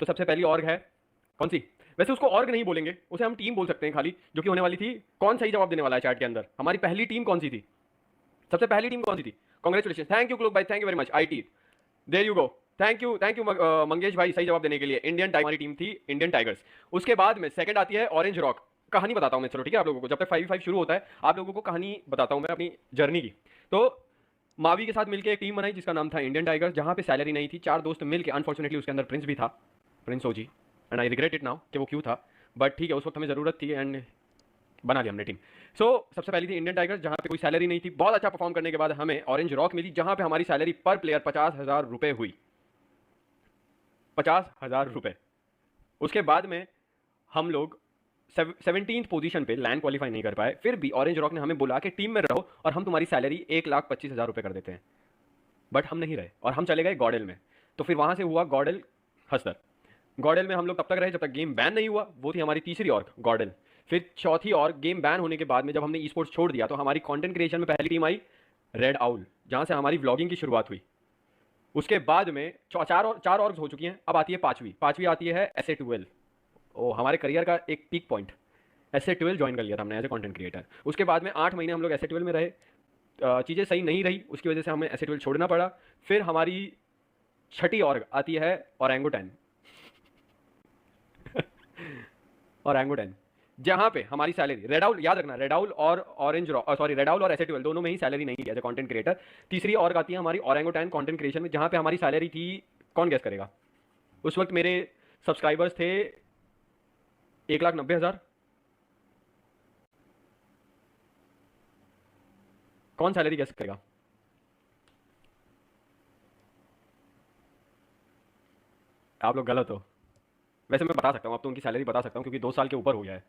तो सबसे पहली ऑर्ग है कौन सी? वैसे उसको ऑर्ग नहीं बोलेंगे, उसे हम टीम बोल सकते हैं खाली, जो कि होने वाली थी। कौन सही जवाब देने वाला है चैट के अंदर? हमारी पहली टीम कौन सी थी? सबसे पहली टीम कौन सी थी? कांग्रेचुलेशन, थैंक यू क्लोक भाई, thank you very much. IT, there you go, thank you Mangesh भाई सही जवाब देने के लिए। इंडियन टाइगर हमारी टीम थी, इंडियन टाइगर्स। उसके बाद में सेकंड आती है ऑरेंज रॉक। कहानी बताता हूं मैं, चलो ठीक है आप लोगों को, जब तक 5v5 शुरू होता है आप लोगों को कहानी बताता हूं मैं अपनी जर्नी की। तो मावी के साथ मिलकर एक टीम बनाई जिसका नाम था इंडियन टाइगर्स, जहां पे सैलरी नहीं थी, 4 दोस्त मिलकर, अनफॉर्चुनेटली उसके अंदर प्रिंस भी था, Prince OG, and I regret it now कि वो क्यों था, बट ठीक है उस वक्त हमें जरूरत थी एंड बना लिया हमने टीम। सबसे पहली थी इंडियन टाइगर्स, जहां पे कोई सैलरी नहीं थी। बहुत अच्छा परफॉर्म करने के बाद हमें ऑरेंज रॉक मिली, जहां पे हमारी सैलरी पर प्लेयर 50,000 रुपए हुई, 50,000 रुपए। उसके बाद में हम लोग 17th पोजीशन पे लैंड क्वालिफाई नहीं कर पाए, फिर भी ऑरेंज रॉक ने हमें बोला कि टीम में रहो और हम तुम्हारी सैलरी 1,25,000 रुपए कर देते हैं। बट हम नहीं रहे और हम चले गए गॉडेल में। तो फिर वहां से हुआ गॉडेल हस्तर। गॉडेल में हम लोग तब तक रहे जब तक गेम बैन नहीं हुआ, वो थी हमारी तीसरी ऑर्ग गॉडेल। फिर चौथी ऑर्ग गेम बैन होने के बाद में जब हमने ई स्पोर्ट्स छोड़ दिया, तो हमारी कंटेंट क्रिएशन में पहली टीम आई रेड आउल, जहां से हमारी व्लॉगिंग की शुरुआत हुई। उसके बाद में चार ऑर्ग्स हो चुकी हैं, अब आती है पांचवी आती है SA12। ओ, हमारे करियर का एक पीक पॉइंट, SA12 ज्वाइन कर लिया था हमने एज ए कंटेंट क्रिएटर। उसके बाद में 8 महीने हम लोग SA12 में रहे, चीज़ें सही नहीं रही, उसकी वजह से हमें SA12 छोड़ना पड़ा। फिर हमारी छठी ऑर्ग आती है ओरेंगुटैन ओरेंगुटैन, जहां पे हमारी सैलरी, रेडाउल याद रखना, रेडाउल और ऑरेंज सॉरी रेडाउल और SA12 दोनों में ही सैलरी नहीं थी एज ए कंटेंट क्रिएटर। तीसरी ऑर्ग आती है हमारी ओरेंगुटैन कंटेंट क्रिएशन में, जहां पे हमारी सैलरी थी, कौन गेस करेगा? उस वक्त मेरे सब्सक्राइबर्स थे 1,90,000। कौन सैलरी गेस करेगा? आप लोग गलत हो। वैसे मैं बता सकता हूँ, अब तो उनकी सैलरी बता सकता हूँ क्योंकि 2 साल के ऊपर हो गया है।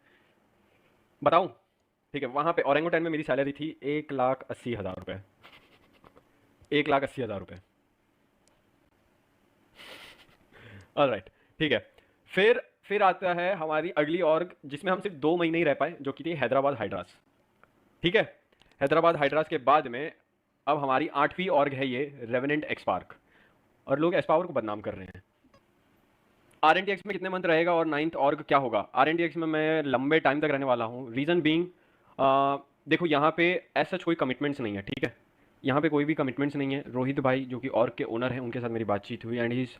बताऊँ? ठीक है, वहाँ पे ओरेंगुटैन में मेरी सैलरी थी 1,80,000 रुपये, 1,80,000 रुपये। ऑलराइट, ठीक है। फिर आता है हमारी अगली ऑर्ग, जिसमें हम सिर्फ 2 महीने ही रह पाए, जो कि थी हैदराबाद हाइड्रास। ठीक है, हैदराबाद हाइड्रास के बाद में अब हमारी 8वीं ऑर्ग है ये रेवेनेंट एक्सपार्क, और लोग एस्पावर को बदनाम कर रहे हैं। RNTX में कितने मंथ रहेगा और 9th ऑर्ग क्या होगा? RNTX में मैं लंबे टाइम तक रहने वाला हूँ। रीज़न बीइंग, देखो यहाँ पे ऐसा कोई कमिटमेंट्स नहीं है, ठीक है, यहाँ पे कोई भी कमिटमेंट्स नहीं है। रोहित भाई जो कि ऑर्ग के ओनर हैं, उनके साथ मेरी बातचीत हुई and he is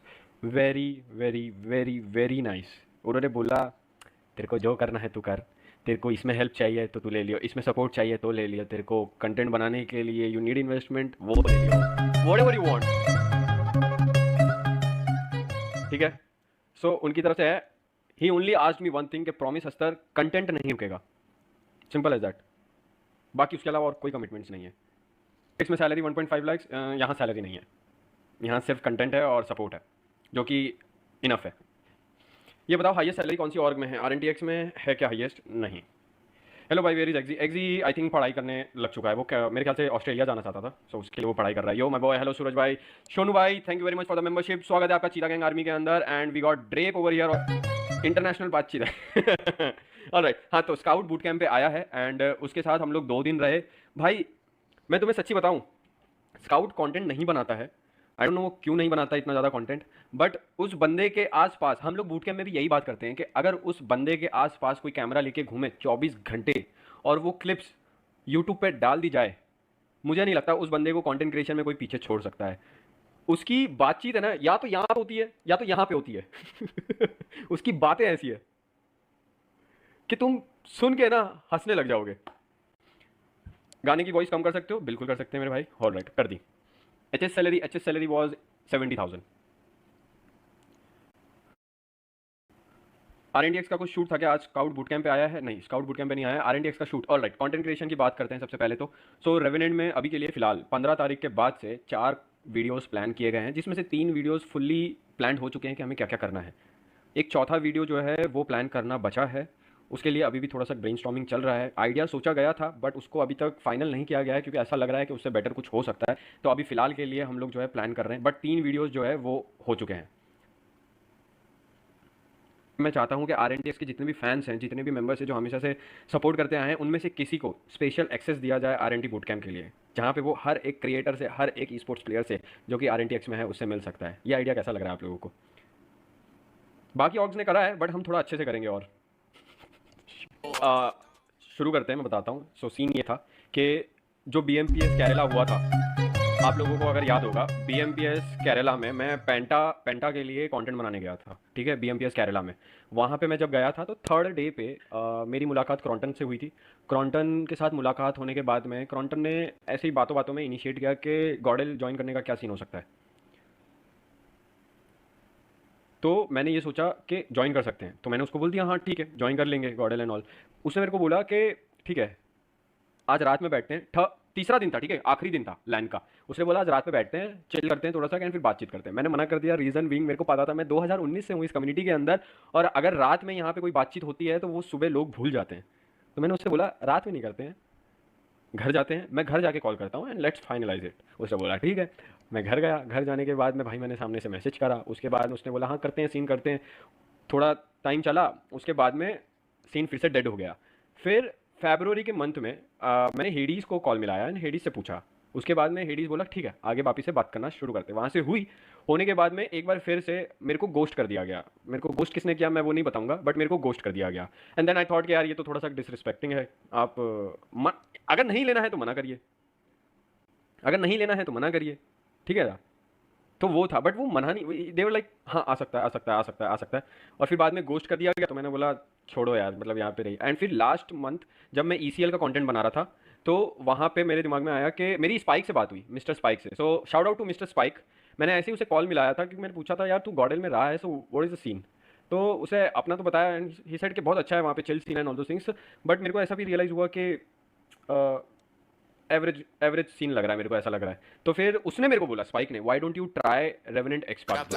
very very very very nice. उन्होंने बोला तेरे को जो करना है तू कर, तेरे को इसमें हेल्प चाहिए तो तू ले लियो, इसमें सपोर्ट चाहिए तो ले लियो, तेरे को कंटेंट बनाने के लिए यू नीड इन्वेस्टमेंट, वो ले लियो, व्हाटएवर यू वांट। ठीक है, सो उनकी तरफ से है, he only asked me one thing, promise अस्तर कंटेंट नहीं रुकेगा, सिंपल एज दैट। बाकी उसके अलावा और कोई कमिटमेंट्स नहीं है। इसमें सैलरी 1.5 लाख, यहाँ सैलरी नहीं है, यहाँ सिर्फ कंटेंट है और सपोर्ट है, जो कि इनफ है। ये बताओ हाईएस्ट सैलरी कौन सी ऑर्ग में है? RNTX में है क्या हाईएस्ट? नहीं। हेलो भाई, वेयर इज एक्जी? एक्जी आई थिंक पढ़ाई करने लग चुका है वो, मेरे ख्याल से ऑस्ट्रेलिया जाना चाहता था, सो उसके लिए वो पढ़ाई कर रहा है। Yo my boy, hello Suraj भाई, सोनू भाई, thank you very much for the membership. स्वागत है आपका चीता गैंग आर्मी के अंदर, एंड वी गॉट ड्रेप ओवर हियर, इंटरनेशनल बातचीत है। ऑलराइट, हाँ, तो स्काउट बूट कैंप पे आया है एंड उसके साथ हम लोग 2 दिन रहे। भाई मैं तुम्हें सच्ची बताऊं, स्काउट कंटेंट नहीं बनाता है, आई डोंट नो क्यों नहीं बनाता इतना ज़्यादा कंटेंट, बट उस बंदे के आसपास, हम लोग बूट कैंप में भी यही बात करते हैं कि अगर उस बंदे के आसपास कोई कैमरा लेके घूमे 24 घंटे और वो क्लिप्स यूट्यूब पे डाल दी जाए, मुझे नहीं लगता उस बंदे को कंटेंट क्रिएशन में कोई पीछे छोड़ सकता है। उसकी बातचीत है ना, या तो यहाँ पे होती है या तो यहाँ पे होती है। उसकी बातें ऐसी है कि तुम सुन के ना हंसने लग जाओगे। गाने की वॉइस कम कर सकते हो? बिल्कुल कर सकते हैं मेरे भाई। ऑलराइट, कर दी। HS salary was 70,000। RNTX का कुछ शूट था क्या आज? स्काउट बूट कैंप पे आया है? नहीं, स्काउट बूट कैंप पे नहीं आया, RNTX का शूट। ऑलराइट, कंटेंट क्रिएशन की बात करते हैं सबसे पहले तो। सो रेवेनेंट में अभी के लिए फिलहाल 15 तारीख के बाद से 4 वीडियोस प्लान किए गए हैं, जिसमें से 3 वीडियोस फुल्ली प्लान हो चुके हैं कि हमें क्या क्या करना है। एक चौथा वीडियो जो है वो प्लान करना बचा है, उसके लिए अभी भी थोड़ा सा ब्रेनस्टॉर्मिंग चल रहा है। आइडिया सोचा गया था बट उसको अभी तक फाइनल नहीं किया गया है, क्योंकि ऐसा लग रहा है कि उससे बेटर कुछ हो सकता है। तो अभी फिलहाल के लिए हम लोग जो है प्लान कर रहे हैं, बट 3 वीडियोस जो है वो हो चुके हैं। मैं चाहता हूं कि RNTX के जितने भी फैंस हैं, जितने भी मेंबर्स हैं जो हमेशा से सपोर्ट करते आए हैं, उनमें से किसी को स्पेशल एक्सेस दिया जाए RNT बूट कैंप के लिए, जहां पे वो हर एक क्रिएटर से, हर एक ई स्पोर्ट्स प्लेयर से जो कि RNTX में है उससे मिल सकता है। ये आइडिया कैसा लग रहा है आप लोगों को? बाकी ऑर्ग्स ने करा है बट हम थोड़ा अच्छे से करेंगे। और आ, शुरू करते हैं, मैं बताता हूँ। सो सीन ये था कि जो BMPS केरला हुआ था, आप लोगों को अगर याद होगा, BMPS केरला में मैं पेंटा के लिए कंटेंट बनाने गया था, ठीक है, BMPS केरला में। वहाँ पे मैं जब गया था तो थर्ड डे पे मेरी मुलाकात क्रॉन्टन से हुई थी। क्रॉन्टन के साथ मुलाकात होने के बाद में क्रॉन्टन ने ऐसे ही बातों बातों में इनिशिएट किया कि गॉडेल ज्वाइन करने का क्या सीन हो सकता है। तो मैंने ये सोचा कि ज्वाइन कर सकते हैं, तो मैंने उसको बोल दिया हाँ ठीक है ज्वाइन कर लेंगे गॉडेल एंड ऑल। उसने मेरे को बोला कि ठीक है आज रात में बैठते हैं। तीसरा दिन था, ठीक है, आखिरी दिन था लैंड का। उसने बोला आज रात में बैठते हैं, चिल करते हैं थोड़ा सा, एंड फिर बातचीत करते हैं। मैंने मना कर दिया, रीजन बीइंग मेरे को पता था मैं 2019 से हूँ इस कम्युनिटी के अंदर, और अगर रात में यहाँ पे कोई बातचीत होती है तो वो सुबह लोग भूल जाते हैं। तो मैंने उससे बोला रात में नहीं करते हैं, घर जाते हैं, मैं घर जाके कॉल करता हूँ एंड लेट्स फाइनलाइज इट। उसने बोला ठीक है। मैं घर गया, घर जाने के बाद में भाई मैंने सामने से मैसेज करा, उसके बाद उसने बोला हाँ करते हैं, सीन करते हैं। थोड़ा टाइम चला, उसके बाद में सीन फिर से डेड हो गया। फिर फरवरी के मंथ में मैंने हेडीज़ को कॉल मिलाया एंड हेडीज़ से पूछा। उसके बाद में हेडीज़ बोला ठीक है आगे वापस से बात करना शुरू करते। वहाँ से हुई, होने के बाद में एक बार फिर से मेरे को गोस्ट कर दिया गया। मेरे को गोस्ट किसने किया मैं वो नहीं बताऊंगा, बट मेरे को गोस्ट कर दिया गया। एंड देन आई थॉट कि यार ये तो थोड़ा सा डिसरिस्पेक्टिंग है। आप अगर नहीं लेना है तो मना करिए, अगर नहीं लेना है तो मना करिए, ठीक है ना। तो वो था, बट वो मना नहीं, देवर लाइक हाँ आ सकता है आ सकता है आ सकता है आ सकता है। और फिर बाद में गोस्ट कर दिया गया, तो मैंने बोला छोड़ो यार, मतलब यहाँ पे रही। एंड फिर लास्ट मंथ जब मैं ECL का कंटेंट बना रहा था, तो वहाँ पे मेरे दिमाग में आया कि मेरी स्पाइक से बात हुई, मिस्टर स्पाइक से। So shout out to mister Spike. मैंने ऐसे ही उसे कॉल मिलाया था कि मैंने पूछा था यार तू गॉडल में रहा है, so what is the scene. तो उसे अपना तो बताया एंड ही सेड कि बहुत अच्छा है वहाँ पे, चिल सीन एंड ऑल दो थिंग्स। बट मेरे को ऐसा भी रियलाइज़ हुआ कि एवरेज एवरेज सीन लग रहा है, मेरे को ऐसा लग रहा है। तो फिर उसने मेरे को बोला, स्पाइक ने, why don't you try Revenant expert,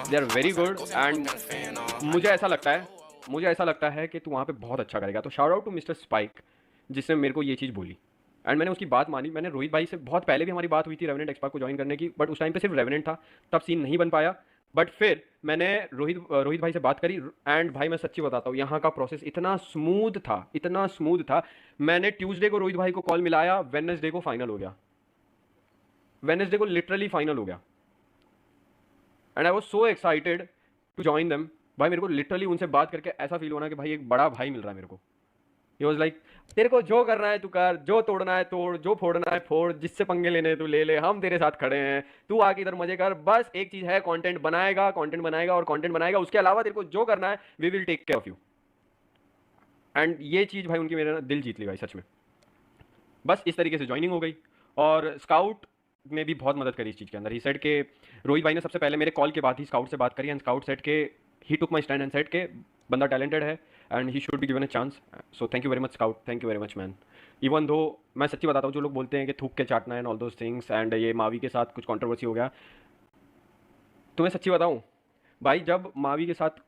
they are very good and मुझे ऐसा लगता है कि तू वहाँ पे बहुत अच्छा करेगा। तो shout out to mister Spike जिसने मेरे को ये चीज़ बोली। एंड मैंने उसकी बात मानी। मैंने रोहित भाई से बहुत पहले भी हमारी बात हुई थी रेवेनेंट एक्सपर्ट को ज्वाइन करने की, बट उस टाइम पे सिर्फ रेवेनेंट था, तब सीन नहीं बन पाया। बट फिर मैंने रोहित भाई से बात करी एंड भाई मैं सच्ची बताता हूँ यहाँ का प्रोसेस इतना स्मूथ था, इतना स्मूथ था। मैंने ट्यूसडे को रोहित भाई को कॉल मिलाया, वेडनेसडे को फाइनल हो गया, वेडनेसडे को लिटरली फाइनल हो गया। And I was so excited to join them. भाई मेरे को लिटरली उनसे बात करके ऐसा फील होना कि भाई एक बड़ा भाई मिल रहा है मेरे को। ही वॉज लाइक तेरे को जो करना है तू कर, जो तोड़ना है तोड़, जो फोड़ना है फोड़, जिससे पंगे लेने हैं तू ले ले, हम तेरे साथ खड़े हैं, तू आके इधर मजे कर। बस एक चीज है, कंटेंट बनाएगा, कंटेंट बनाएगा और कंटेंट बनाएगा, उसके अलावा तेरे को जो करना है we will take care of you. And ये चीज भाई उनकी मेरा ना दिल जीत ली भाई सच में। बस इस तरीके से ज्वाइनिंग हो गई। और स्काउट ने भी बहुत मदद करी इस चीज़ के अंदर। ही सेड के रोहित भाई ने सबसे पहले मेरे कॉल के बाद ही स्काउट से बात करी एंड स्काउट सेड के ही टुक माई स्टैंड एंड सेड के बंदा टैलेंटेड है and he should be given a chance. So thank you very much scout, thank you very much man. Even though मैं सच्ची बताता हूँ, जो लोग बोलते हैं कि थूक के चाटना and all those things, and ये मावी के साथ कुछ कंट्रोवर्सी हो गया, तो मैं सच्ची बताऊँ भाई, जब मावी के साथ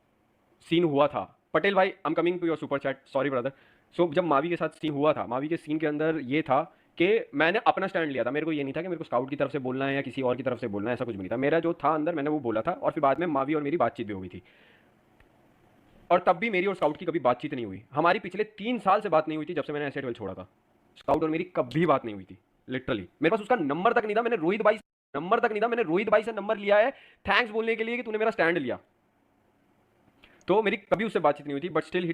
सीन हुआ था, Patel bhai I am coming to your super chat, sorry brother. So जब मावी के साथ सीन हुआ था, मावी के सीन के अंदर ये था कि मैंने अपना स्टैंड लिया था। मेरे को ये नहीं था कि मेरे को स्काउट की तरफ से बोलना है या किसी और की तरफ से बोलना है, ऐसा कुछ भी नहीं था। मेरा जो था अंदर मैंने वो बोला था, और फिर बाद में मावी और मेरी बातचीत भी हो गई थी। और तब भी मेरी और स्काउट की कभी बातचीत नहीं हुई। हमारी पिछले 3 साल से बात नहीं हुई थी, जब से मैंने एसए 12 छोड़ा था। स्काउट और मेरी कभी बात नहीं हुई थी, लिटरली मेरे पास उसका नंबर तक नहीं था। मैंने रोहित भाई से नंबर लिया है थैंक्स बोलने के लिए कि तूने मेरा स्टैंड लिया। तो मेरी कभी उससे बातचीत नहीं हुई थी, बट स्टिल ही